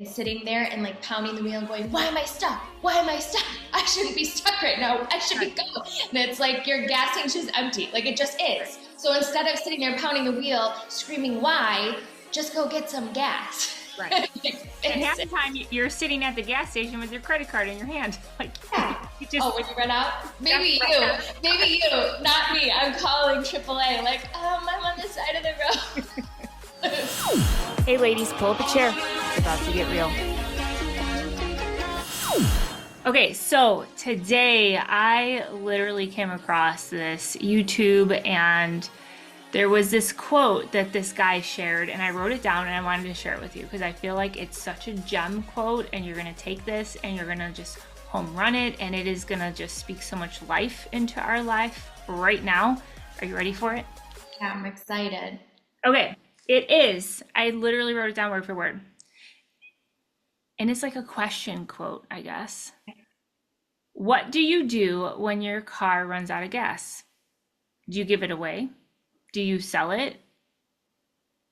sitting there and like pounding the wheel and going, why am I stuck? Why am I stuck? I shouldn't be stuck right now. I should be going. And it's like your gas tank's just empty. Like it just is. So instead of sitting there pounding the wheel, screaming why, just go get some gas. Right. And half the time you're sitting at the gas station with your credit card in your hand. Like, you just, when you run out? Maybe you, not me. I'm calling AAA like, I'm on the side of the road. Hey ladies, pull up a chair. It's about to get real. Okay, so today I literally came across this YouTube and there was this quote that this guy shared and I wrote it down and I wanted to share it with you because I feel like it's such a gem quote and you're going to take this and you're going to just home run it and it is going to just speak so much life into our life right now. Are you ready for it? Yeah, I'm excited. Okay. It is. I literally wrote it down word for word. And it's like a question quote, I guess. What do you do when your car runs out of gas? Do you give it away? Do you sell it?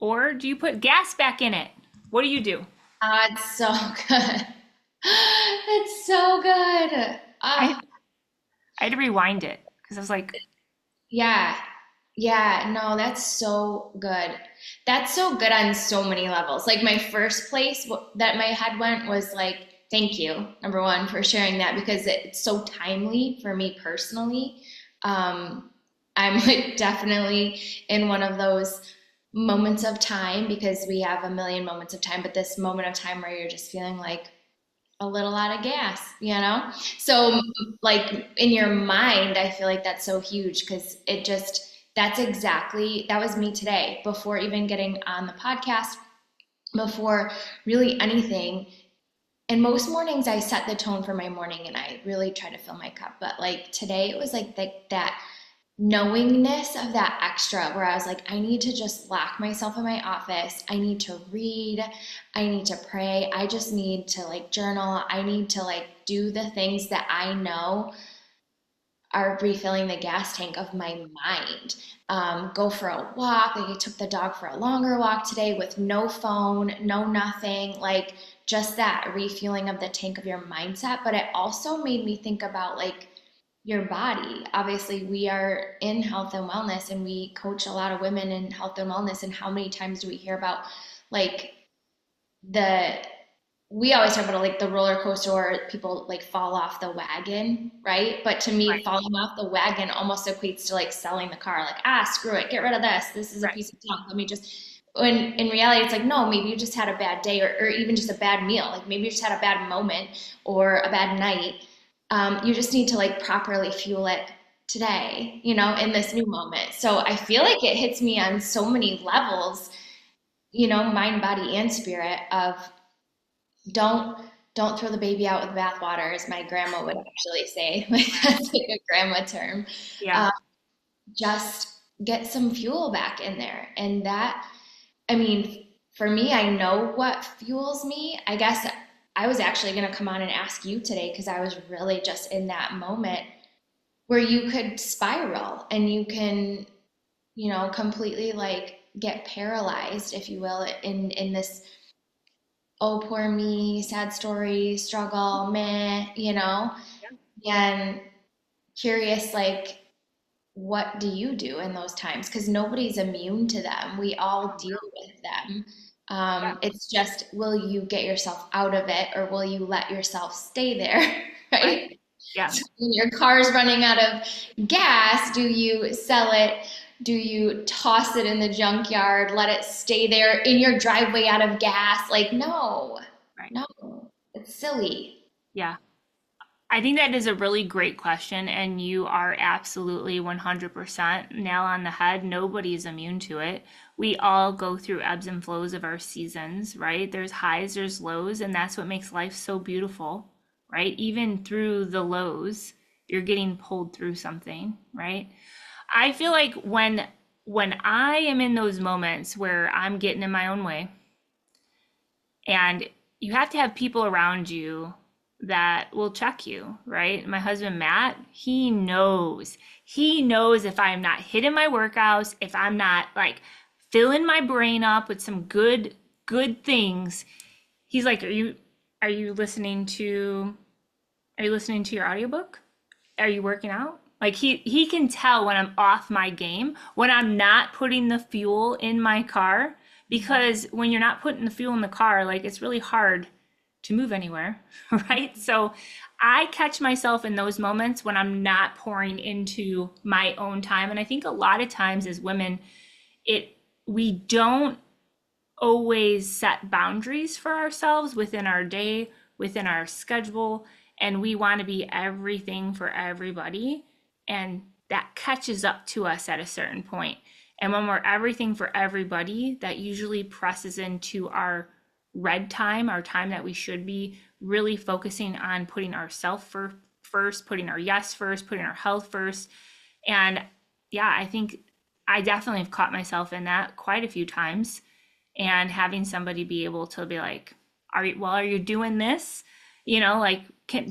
Or do you put gas back in it? What do you do? It's so good. It's so good. I had to rewind it because I was like, Yeah, no, that's so good. That's so good on so many levels. Like my first place that my head went was like, thank you, number one, for sharing that because it's so timely for me personally. I'm like definitely in one of those moments of time because we have a million moments of time, but this moment of time where you're just feeling like a little out of gas, you know? So like in your mind, I feel like that's so huge because that was me today before even getting on the podcast, before really anything. And most mornings I set the tone for my morning and I really try to fill my cup. But like today it was like that knowingness of that extra where I was like, I need to just lock myself in my office. I need to read. I need to pray. I just need to like journal. I need to like do the things that I know are refilling the gas tank of my mind. Go for a walk. Like I took the dog for a longer walk today with no phone, no nothing, like just that refueling of the tank of your mindset. But it also made me think about like your body. Obviously, we are in health and wellness and we coach a lot of women in health and wellness. And how many times do we hear about like we always talk about like the roller coaster or people like fall off the wagon, right? But to me, right. falling off the wagon almost equates to like selling the car. Like, screw it, get rid of this. This is a piece of junk. Let me just, when in reality, it's like, no, maybe you just had a bad day or even just a bad meal. Like maybe you just had a bad moment or a bad night. You just need to like properly fuel it today, you know, in this new moment. So I feel like it hits me on so many levels, you know, mind, body, and spirit of don't throw the baby out with the bathwater, as my grandma would actually say. Like that's like a grandma term. Yeah. Just get some fuel back in there. And that, I mean, for me, I know what fuels me. I guess I was actually going to come on and ask you today because I was really just in that moment where you could spiral and you can, you know, completely like get paralyzed, if you will, in this oh, poor me, sad story, struggle, meh, you know? And curious, like, what do you do in those times? Because nobody's immune to them. We all deal with them. It's just, will you get yourself out of it or will you let yourself stay there? Right? Yeah. So when your car's running out of gas, do you sell it? Do you toss it in the junkyard, let it stay there in your driveway out of gas? Like, no, it's silly. Yeah. I think that is a really great question, and you are absolutely 100% nail on the head. Nobody's immune to it. We all go through ebbs and flows of our seasons, right? There's highs, there's lows, and that's what makes life so beautiful, right? Even through the lows, you're getting pulled through something, right? I feel like when I am in those moments where I'm getting in my own way, and you have to have people around you that will check you, right? My husband, Matt, he knows if I'm not hitting my workouts, if I'm not like filling my brain up with some good things, He's like, are you listening to are you listening to your audiobook? Are you working out? Like he can tell when I'm off my game, when I'm not putting the fuel in my car, because when you're not putting the fuel in the car, like it's really hard to move anywhere, right? So I catch myself in those moments when I'm not pouring into my own time. And I think a lot of times as women, it we don't always set boundaries for ourselves within our day, within our schedule, and we want to be everything for everybody. And that catches up to us at a certain point. And when we're everything for everybody, that usually presses into our red time, our time that we should be really focusing on putting ourselves first, putting our yes first, putting our health first. And yeah, I think I definitely have caught myself in that quite a few times, and having somebody be able to be like, are you doing this? Like,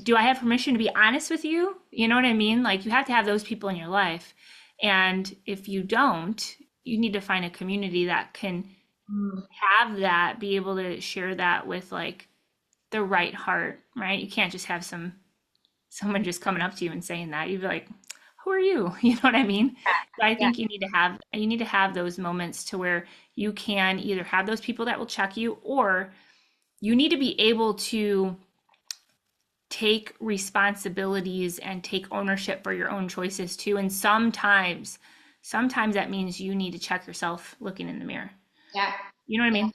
do I have permission to be honest with you? You know what I mean? Like, you have to have those people in your life. And if you don't, you need to find a community that can Mm. have that, be able to share that with like the right heart, right? You can't just have someone just coming up to you and saying that. You'd be like, who are you? You know what I mean? So I Yeah. think you need to have those moments to where you can either have those people that will check you, or you need to be able to take responsibilities and take ownership for your own choices too. And sometimes that means you need to check yourself looking in the mirror. Yeah. You know what I mean?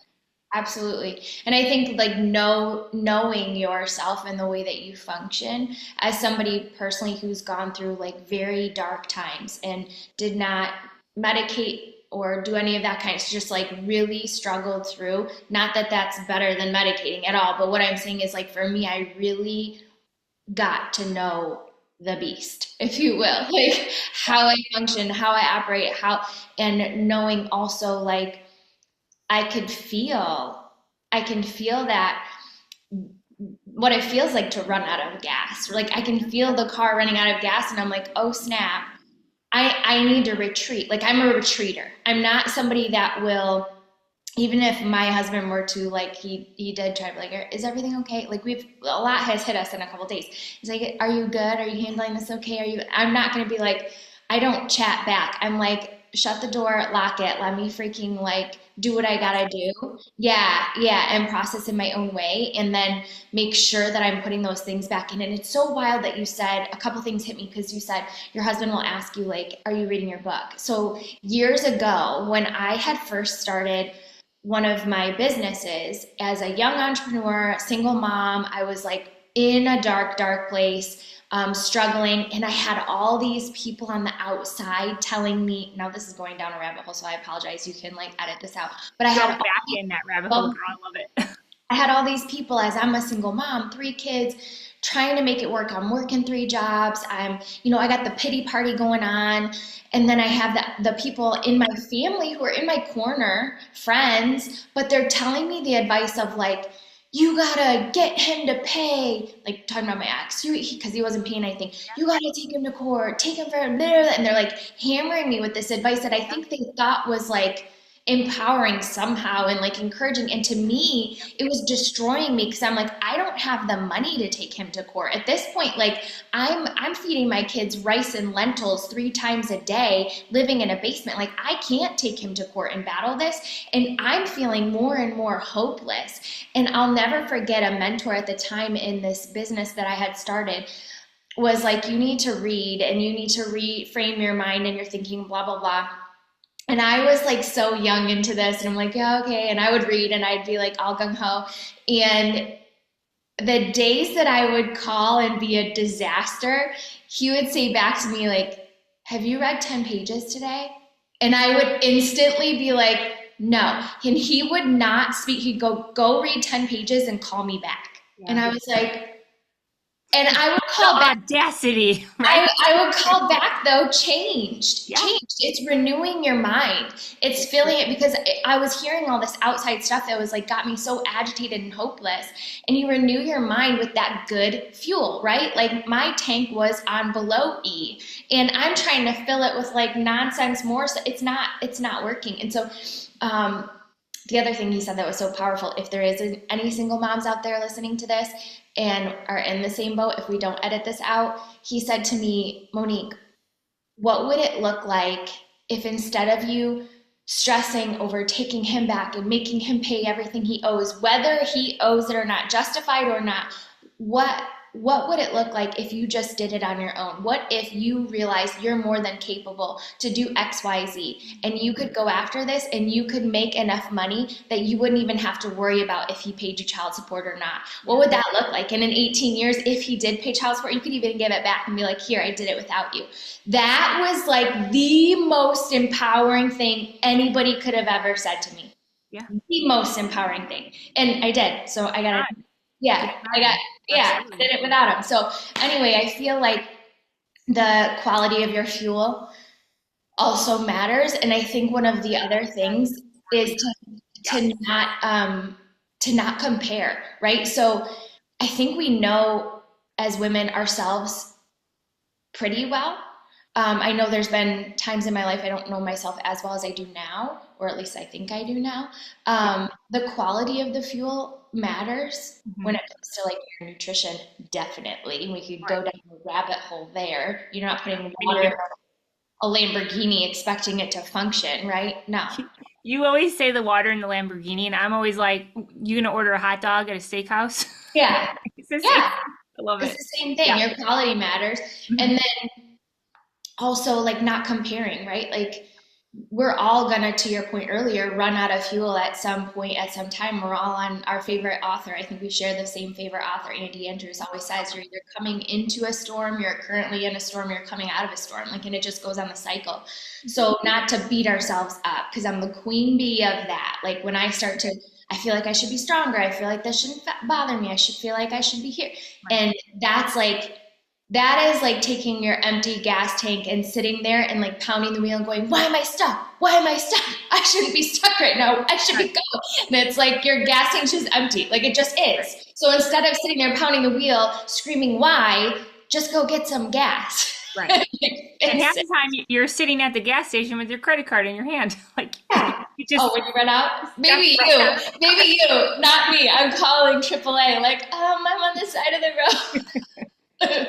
Absolutely. And I think like knowing yourself and the way that you function as somebody personally who's gone through like very dark times and did not medicate or do any of that kind of, just like really struggled through. Not that that's better than medicating at all, but what I'm saying is like for me, I really got to know the beast, if you will, like how I function, how I operate, and knowing also like I could feel, I can feel that what it feels like to run out of gas. Like I can feel the car running out of gas and I'm like, oh snap, I need to retreat. Like I'm a retreater. I'm not somebody that will, even if my husband were to like, he did try to be like, is everything okay? Like a lot has hit us in a couple of days. He's like, are you good? Are you handling this okay? I'm not going to be like, I don't chat back. I'm like, shut the door, lock it, let me freaking like do what I gotta do. Yeah, yeah, and process in my own way and then make sure that I'm putting those things back in. And it's so wild that you said a couple things hit me because you said your husband will ask you like, are you reading your book? So years ago when I had first started one of my businesses as a young entrepreneur, single mom, I was like in a dark, dark place, struggling. And I had all these people on the outside telling me, now this is going down a rabbit hole, so I apologize. You can like edit this out. But Go back in that rabbit hole, girl. I love it. I had all these people as I'm a single mom, 3 kids, trying to make it work. I'm working 3 jobs. I got the pity party going on. And then I have the people in my family who are in my corner, friends, but they're telling me the advice of like, you gotta get him to pay, like talking about my ex, because he wasn't paying anything. You gotta take him to court, take him for, blah, blah, blah. And they're like hammering me with this advice that I think they thought was like empowering somehow and like encouraging. And to me, it was destroying me because I'm like, I don't have the money to take him to court. At this point, like I'm feeding my kids rice and lentils 3 times a day, living in a basement. Like I can't take him to court and battle this. And I'm feeling more and more hopeless. And I'll never forget a mentor at the time in this business that I had started was like, you need to read and you need to reframe your mind and you're thinking blah, blah, blah. And I was like so young into this, and I'm like, yeah, okay. And I would read, and I'd be like all gung ho. And the days that I would call and be a disaster, he would say back to me, like, have you read 10 pages today? And I would instantly be like, no. And he would not speak. He'd go read 10 pages and call me back. Yeah. And I was like, and I would call back. Audacity, right? I would call back though, changed. It's renewing your mind. It's filling it because I was hearing all this outside stuff that was like got me so agitated and hopeless. And you renew your mind with that good fuel, right? Like my tank was on below E, and I'm trying to fill it with like nonsense more. So it's not working. And so, the other thing he said that was so powerful, if there is any single moms out there listening to this and are in the same boat, if we don't edit this out, he said to me, Monique, what would it look like if instead of you stressing over taking him back and making him pay everything he owes, whether he owes it or not, justified or not, what what would it look like if you just did it on your own? What if you realized you're more than capable to do XYZ and you could go after this and you could make enough money that you wouldn't even have to worry about if he paid you child support or not? What would that look like? And in 18 years, if he did pay child support, you could even give it back and be like, here, I did it without you. That was like the most empowering thing anybody could have ever said to me. Yeah. The most empowering thing. And I did. So I got to, yeah, I got, yeah, I did it without him. So anyway, I feel like the quality of your fuel also matters. And I think one of the other things is to not compare, right? So I think we know as women ourselves pretty well. I know there's been times in my life I don't know myself as well as I do now, or at least I think I do now. The quality of the fuel matters when it comes to like your nutrition, definitely. We could go down a rabbit hole there. You're not putting water in a Lamborghini expecting it to function, right? No. You always say the water in the Lamborghini, and I'm always like, you gonna order a hot dog at a steakhouse? Yeah. Yeah. I love It's it. the same thing. Yeah. Your quality matters. And then also like not comparing, right? Like we're all gonna, to your point earlier, run out of fuel at some point, at some time. We're all on our favorite author. I think we share the same favorite author. Andy Andrews always says you're either coming into a storm, you're currently in a storm, you're coming out of a storm. Like, and it just goes on the cycle. So not to beat ourselves up, because I'm the queen bee of that. Like when I start to, I feel like I should be stronger. I feel like this shouldn't bother me. I should feel like I should be here. And that's like, that is like taking your empty gas tank and sitting there and like pounding the wheel and going, why am I stuck? Why am I stuck? I shouldn't be stuck right now. I should be going. And it's like your gas tank's just empty. Like it just is. So instead of sitting there pounding the wheel, screaming why, just go get some gas. Right. And half the time you're sitting at the gas station with your credit card in your hand. Like, you just, when you run out? Maybe you, not me. I'm calling AAA like, I'm on the side of the road.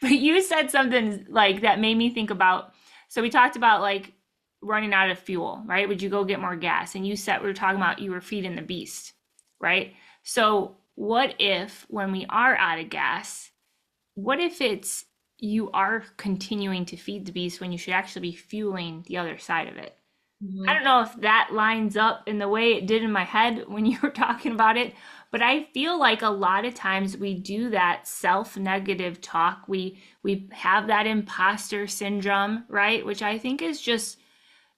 But you said something like that made me think about, so we talked about like running out of fuel, right? Would you go get more gas? And you said, we were talking about you were feeding the beast, right? So what if when we are out of gas, what if it's you are continuing to feed the beast when you should actually be fueling the other side of it? I don't know if that lines up in the way it did in my head when you were talking about it, but I feel like a lot of times we do that self-negative talk. We have that imposter syndrome, right? Which I think is just,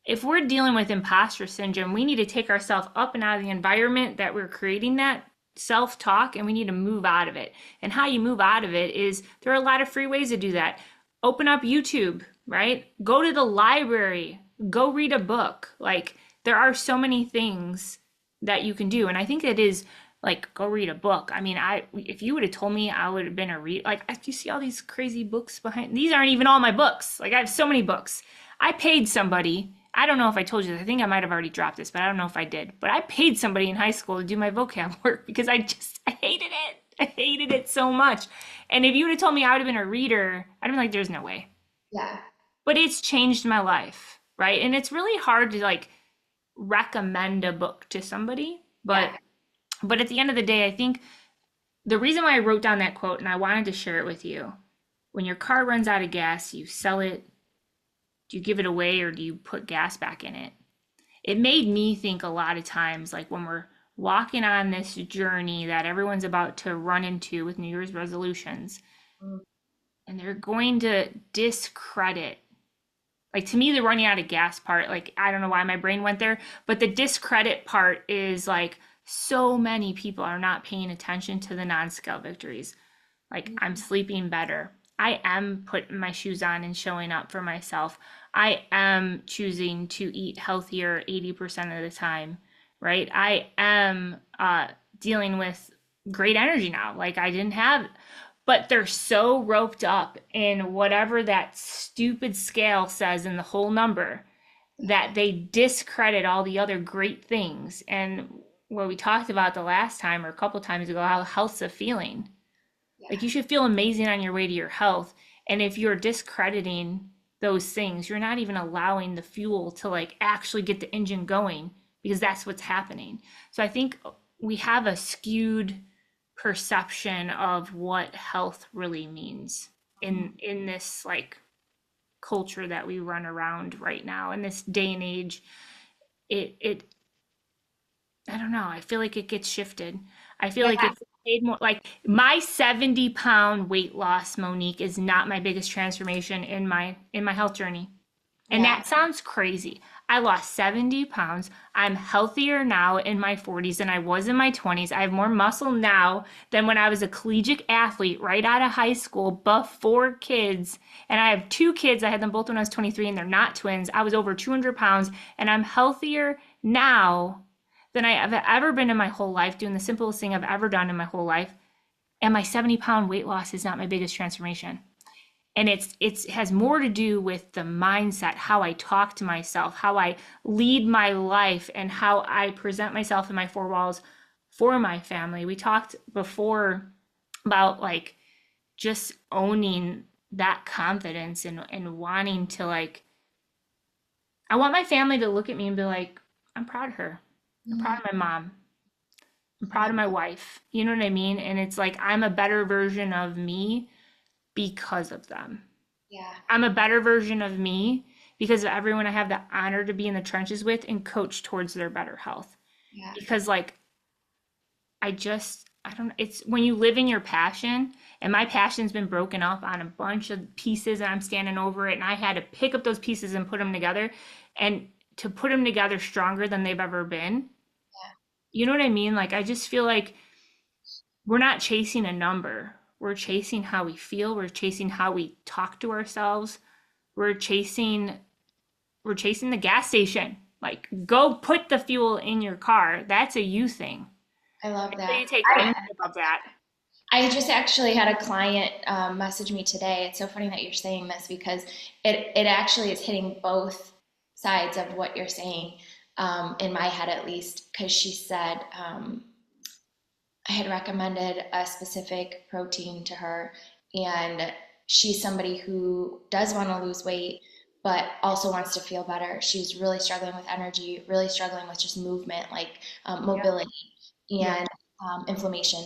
if we're dealing with imposter syndrome, we need to take ourselves up and out of the environment that we're creating that self-talk, and we need to move out of it. And how you move out of it is, there are a lot of free ways to do that. Open up YouTube, right? Go to the library, go read a book. Like there are so many things that you can do. And I think it is like, go read a book. I mean, if you would have told me I would have been like, you see all these crazy books behind, these aren't even all my books. Like I have so many books. I paid somebody, I don't know if I told you this, I think I might have already dropped this, but I don't know if I did, but I paid somebody in high school to do my vocab work because I hated it. I hated it so much. And if you would have told me I would have been a reader, I'd have been like, there's no way. Yeah. But it's changed my life, right? And it's really hard to like recommend a book to somebody, but at the end of the day, I think the reason why I wrote down that quote and I wanted to share it with you, when your car runs out of gas, you sell it, do you give it away or do you put gas back in it? It made me think a lot of times, like when we're walking on this journey that everyone's about to run into with New Year's resolutions, and they're going to discredit, like to me, the running out of gas part, like I don't know why my brain went there, but the discredit part is like, so many people are not paying attention to the non-scale victories. Like I'm sleeping better. I am putting my shoes on and showing up for myself. I am choosing to eat healthier 80% of the time, right? I am dealing with great energy now. Like I didn't have, but they're so roped up in whatever that stupid scale says in the whole number. that they discredit all the other great things. And what we talked about the last time or a couple times ago, how health's a feeling. Yeah. Like you should feel amazing on your way to your health. And if you're discrediting those things, you're not even allowing the fuel to like actually get the engine going because that's what's happening. So I think we have a skewed perception of what health really means in this like culture that we run around right now in this day and age. It I don't know. I feel like it gets shifted. I feel Yeah. like it's made more like my 70-pound weight loss, Monique, is not my biggest transformation in my health journey. And Yeah. that sounds crazy. I lost 70 pounds. I'm healthier now in my 40s than I was in my 20s. I have more muscle now than when I was a collegiate athlete right out of high school, before kids. And I have two kids. I had them both when I was 23 and they're not twins. I was over 200 pounds and I'm healthier now than I have ever been in my whole life, doing the simplest thing I've ever done in my whole life. And my 70-pound weight loss is not my biggest transformation. And it has more to do with the mindset, how I talk to myself, how I lead my life, and how I present myself in my four walls for my family. We talked before about like just owning that confidence and wanting to like, I want my family to look at me and be like, I'm proud of her. I'm proud Mhm. of my mom. I'm proud Yeah. of my wife. You know what I mean? And it's like I'm a better version of me because of them. Yeah. I'm a better version of me because of everyone I have the honor to be in the trenches with and coach towards their better health. Yeah. Because like I don't know, it's when you live in your passion, and my passion's been broken up on a bunch of pieces and I'm standing over it and I had to pick up those pieces and put them together, and to put them together stronger than they've ever been. You know what I mean? Like I just feel like we're not chasing a number. We're chasing how we feel. We're chasing how we talk to ourselves. We're chasing we're chasing the gas station. Like go put the fuel in your car. That's a you thing. I love Until that. you take ownership of that. I just actually had a client message me today. It's so funny that you're saying this because it actually is hitting both sides of what you're saying, in my head at least. Because she said, I had recommended a specific protein to her, and she's somebody who does want to lose weight, but also wants to feel better. She's really struggling with energy, really struggling with just movement, like Yep. mobility Yep. and inflammation.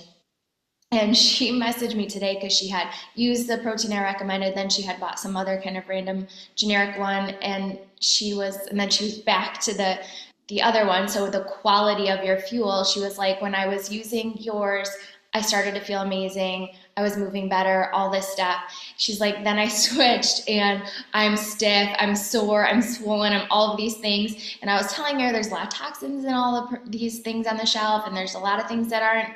And she messaged me today because she had used the protein I recommended. Then she had bought some other kind of random generic one, and then she was back to the other one. So the quality of your fuel, she was like, when I was using yours, I started to feel amazing. I was moving better, all this stuff. She's like, then I switched and I'm stiff, I'm sore, I'm swollen, I'm all of these things. And I was telling her there's a lot of toxins and all of these things on the shelf, and there's a lot of things that aren't,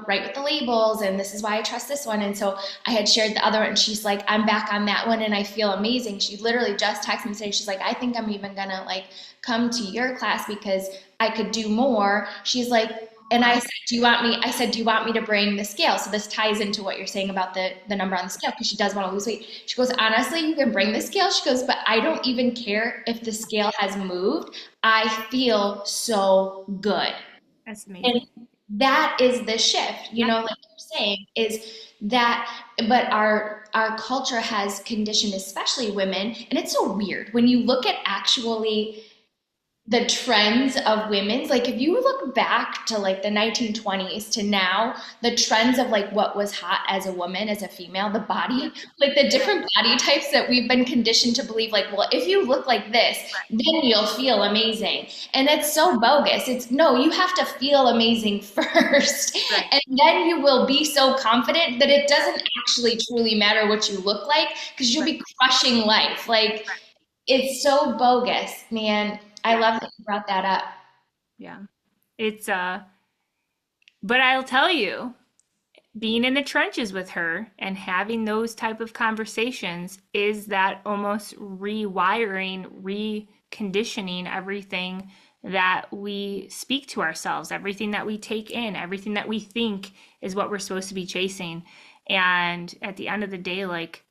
right with the labels, and this is why I trust this one. And so I had shared the other one, and she's like, I'm back on that one and I feel amazing. She literally just texted me today. She's like, I think I'm even gonna like come to your class because I could do more. She's like, and I Wow. said, do you want me to bring the scale? So this ties into what you're saying about the number on the scale, because she does want to lose weight. She goes, honestly, you can bring the scale. She goes, but I don't even care if the scale has moved. I feel so good. That's And amazing. that is the shift, Yeah. like you're saying, is that, but our culture has conditioned, especially women, and it's so weird when you look at actually the trends of women's, like if you look back to like the 1920s to now, the trends of like what was hot as a woman, as a female, the Yeah. body, like the Yeah. different body types that we've been conditioned to believe, like, well, if you look like this, Right. then you'll feel amazing. And it's so bogus. It's no, you have to feel amazing first, Right. and then you will be so confident that it doesn't actually truly matter what you look like, because you'll Right. be crushing life. Like, Right. it's so bogus, man. I Yeah. love that you brought that up. Yeah. It's but I'll tell you, being in the trenches with her and having those type of conversations is that almost rewiring, reconditioning everything that we speak to ourselves, everything that we take in, everything that we think is what we're supposed to be chasing. And at the end of the day, like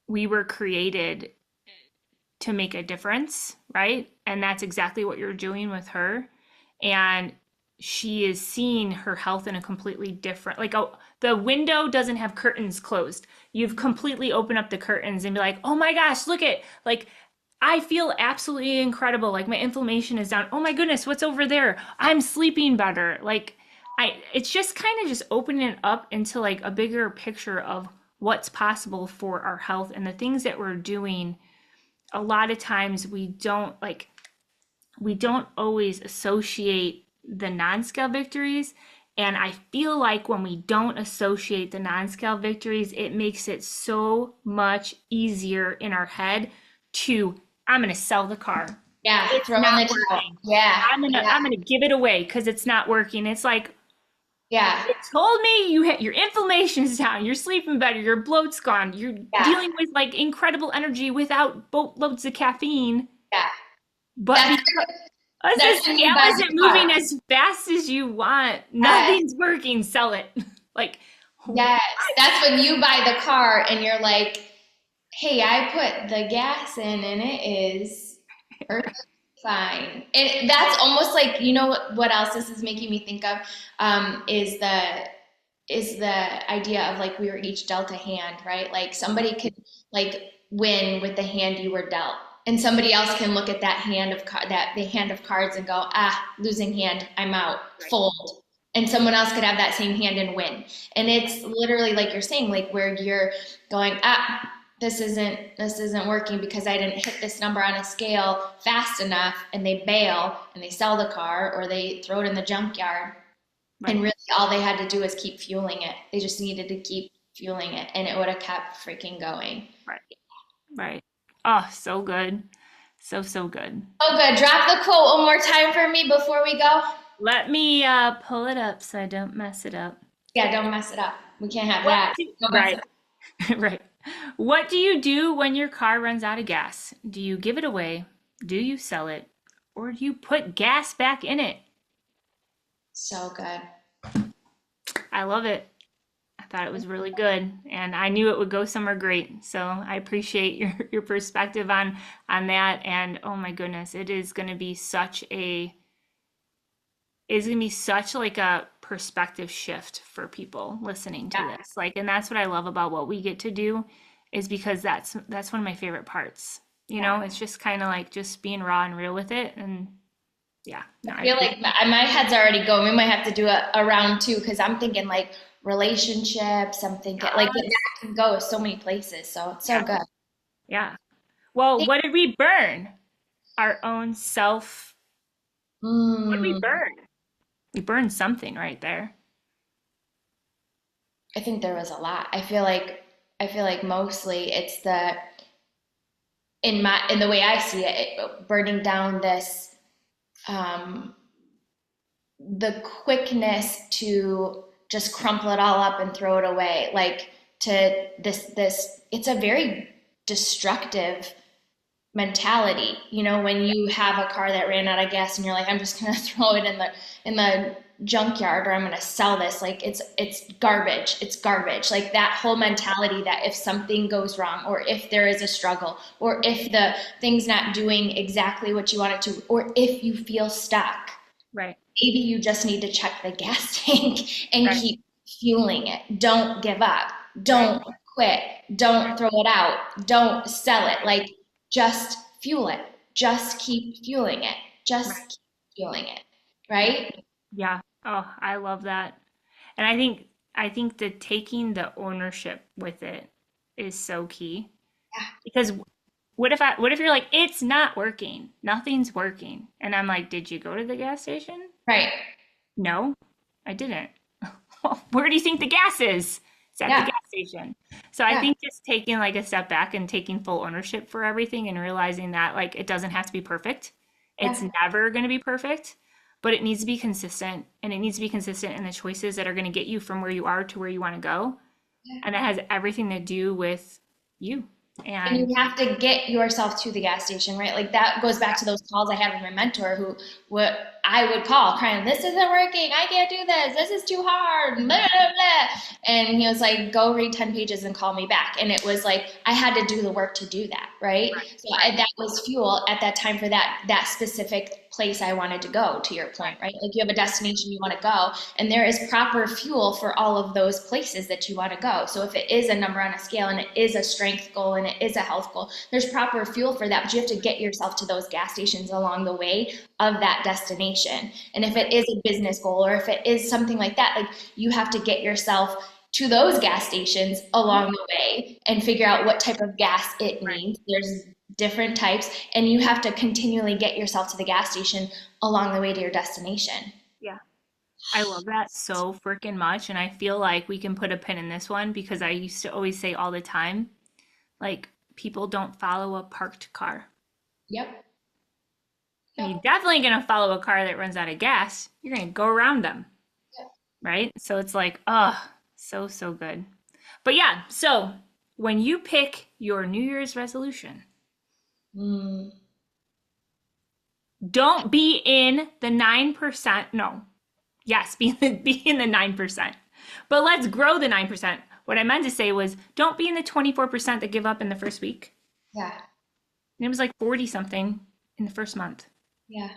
we were created to make a difference, right? And that's exactly what you're doing with her. And she is seeing her health in a completely different, like, oh, the window doesn't have curtains closed. You've completely opened up the curtains and be like, oh my gosh, look at, like, I feel absolutely incredible. Like my inflammation is down. Oh my goodness, what's over there? I'm sleeping better. Like it's just kind of just opening it up into like a bigger picture of what's possible for our health and the things that we're doing. A lot of times we don't always associate the non-scale victories. And I feel like when we don't associate the non-scale victories, it makes it so much easier in our head to, I'm going to sell the car. Yeah, It's throw in not the towel. working. Yeah, yeah, I'm gonna give it away because it's not working. It's like yeah, it told me your inflammation's down, you're sleeping better, your bloat's gone, you're yeah, dealing with like incredible energy without boatloads of caffeine. yeah. But That's because the that's when you scale buy isn't the car. moving as fast as you want, Yes, nothing's working. Sell it. Like what? yes. That's when you buy the car and you're like, hey, I put the gas in and it is perfectly fine. And that's almost like, you know what else this is making me think of, is the idea of like we were each dealt a hand, right? Like somebody could like win with the hand you were dealt, and somebody else can look at that hand of that the hand of cards and go, ah, losing hand, I'm out, Right. fold. And someone else could have that same hand and win. And it's literally like you're saying, like where you're going, ah, this isn't working because I didn't hit this number on a scale fast enough, and they bail and they sell the car or they throw it in the junkyard. And Right. really, all they had to do was keep fueling it. They just needed to keep fueling it, and it would have kept freaking going. Right. Right. Oh, so good. So, so good. Oh, good. Drop the quote one more time for me before we go. Let me pull it up so I don't mess it up. Yeah, don't mess it up. We can't have What that. do, Don't mess it right, up. right. What do you do when your car runs out of gas? Do you give it away? Do you sell it? Or do you put gas back in it? So good. I love it. I thought it was really good and I knew it would go somewhere great. So I appreciate your perspective on that, and oh my goodness, it's gonna be such like a perspective shift for people listening to Yeah, this. Like, and that's what I love about what we get to do, is because that's one of my favorite parts. You yeah. know, it's just kind of like just being raw and real with it. And yeah, no, I I feel like appreciate my head's already going. We might have to do a round two because I'm thinking like relationships. I'm thinking like that it. can go so many places. So it's so Yeah, good. yeah. Well, what did we burn? Our own self. What did we Mm, burn? We burned something right there. I think there was a lot. I feel like mostly it's in the way I see it burning down this um, the quickness to just crumple it all up and throw it away, like to this it's a very destructive mentality, when you have a car that ran out of gas and you're like, I'm just gonna throw it in the junkyard, or I'm gonna sell this. Like it's garbage. It's garbage. Like that whole mentality that if something goes wrong, or if there is a struggle, or if the thing's not doing exactly what you want it to, or if you feel stuck, Right, maybe you just need to check the gas tank and right, keep fueling it. Don't give up. right, Don't quit. Don't throw it out. Don't sell it. Like, just fuel it. Just keep fueling it. Just right. keep fueling it. Yeah, Right? yeah. Oh, I love that. And I think that taking the ownership with it is so key. Yeah. Because what if you're like, it's not working, nothing's working, and I'm like, did you go to the gas station? Right. No, I didn't. Where do you think the gas is? It's at the Yeah. gas station. So I Yeah. think just taking like a step back and taking full ownership for everything and realizing that like it doesn't have to be perfect. It's Yeah. never going to be perfect, but it needs to be consistent, and it needs to be consistent in the choices that are going to get you from where you are to where you want to go. Yeah. And that has everything to do with you. And And you have to get yourself to the gas station, right? Like that goes back to those calls I had with my mentor, who what I would call crying, this isn't working. I can't do this. This is too hard. Blah, blah, blah. And he was like, go read 10 pages and call me back. And it was like, I had to do the work to do that. Right. So that was fuel at that time for that specific place I wanted to go, to your point, right? Like you have a destination you want to go, and there is proper fuel for all of those places that you want to go. So if it is a number on a scale and it is a strength goal and it is a health goal, there's proper fuel for that, but you have to get yourself to those gas stations along the way of that destination. And if it is a business goal or if it is something like that, like you have to get yourself to those gas stations along the way and figure out what type of gas it needs. There's different types, and you have to continually get yourself to the gas station along the way to your destination. Yeah. I love that so freaking much. And I feel like we can put a pin in this one because I used to always say all the time, like, people don't follow a parked car. Yep. And you're definitely going to follow a car that runs out of gas. You're going to go around them. Yep. Right? So it's like, oh, so, so good. But yeah, so when you pick your New Year's resolution, don't be in the 9%. No. Yes, be in the 9%. But let's grow the 9%. What I meant to say was don't be in the 24% that give up in the first week. Yeah. And it was like 40 something in the first month. Yeah.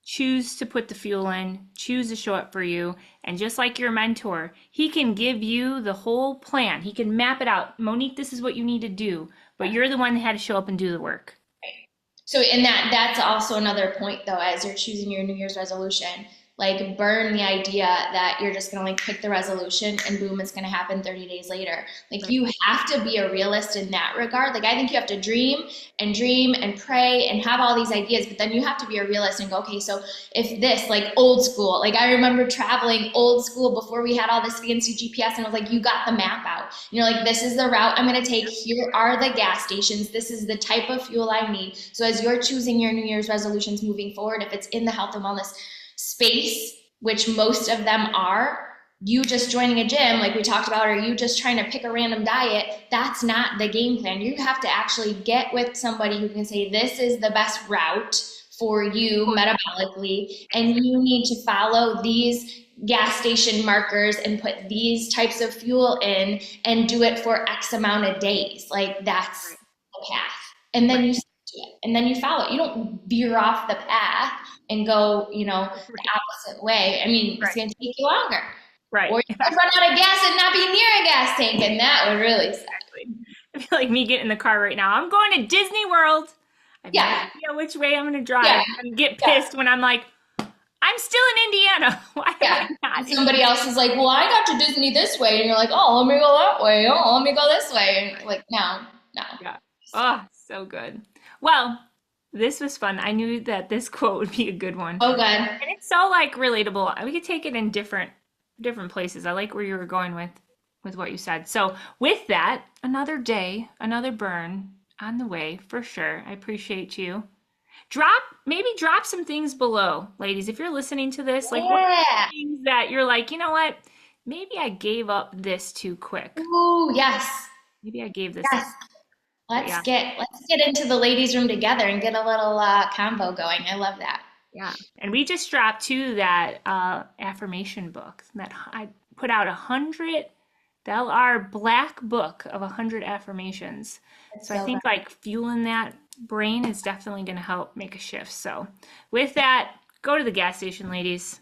Choose to put the fuel in, choose to show up for you. And just like your mentor, he can give you the whole plan. He can map it out. Monique, this is what you need to do. But you're the one that had to show up and do the work. So in that's also another point though, as you're choosing your New Year's resolution, like burn the idea that you're just going to like pick the resolution and boom, it's going to happen 30 days later. Like you have to be a realist in that regard. Like I think you have to dream and pray and have all these ideas, but then you have to be a realist and go, okay, so if this, like old school, like I remember traveling old school before we had all this fancy GPS, and it was like, you got the map out. And you're like, this is the route I'm going to take. Here are the gas stations. This is the type of fuel I need. So as you're choosing your New Year's resolutions moving forward, if it's in the health and wellness space, which most of them are, you just joining a gym like we talked about, or you just trying to pick a random diet, that's not the game plan. You have to actually get with somebody who can say, this is the best route for you metabolically, and you need to follow these gas station markers and put these types of fuel in and do it for X amount of days. Like that's the path. And then you do it, and then you follow it. You don't veer off the path and go, the opposite way. I mean, it's going to take you longer. Right. Or you could run out of gas and not be near a gas tank, and that would really suck. I feel like me getting in the car right now. I'm going to Disney World. I have no idea which way I'm going to drive. Yeah. And get pissed when I'm like, I'm still in Indiana. Why am I not? Somebody else is like, well, I got to Disney this way. And you're like, oh, let me go that way. Oh, let me go this way. And like, no. Yeah. Oh, so good. Well, this was fun. I knew that this quote would be a good one. Oh, good. And it's so like relatable. We could take it in different places. I like where you were going with what you said. So with that, another day, another burn on the way for sure. I appreciate you. Maybe drop some things below, ladies. If you're listening to this, like what are the things that you're like, you know what? Maybe I gave up this too quick. Ooh, yes. Maybe I gave this. Yes. Let's get into the ladies' room together and get a little combo going. I love that. Yeah. And we just dropped too that affirmation book that I put out 100. That our black book of 100 affirmations. So I think like fueling that brain is definitely going to help make a shift. So with that, go to the gas station, ladies.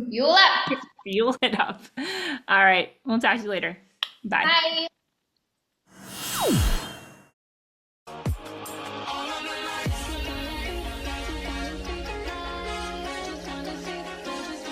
Fuel up. Fuel it up. All right. We'll talk to you later. Bye. Bye.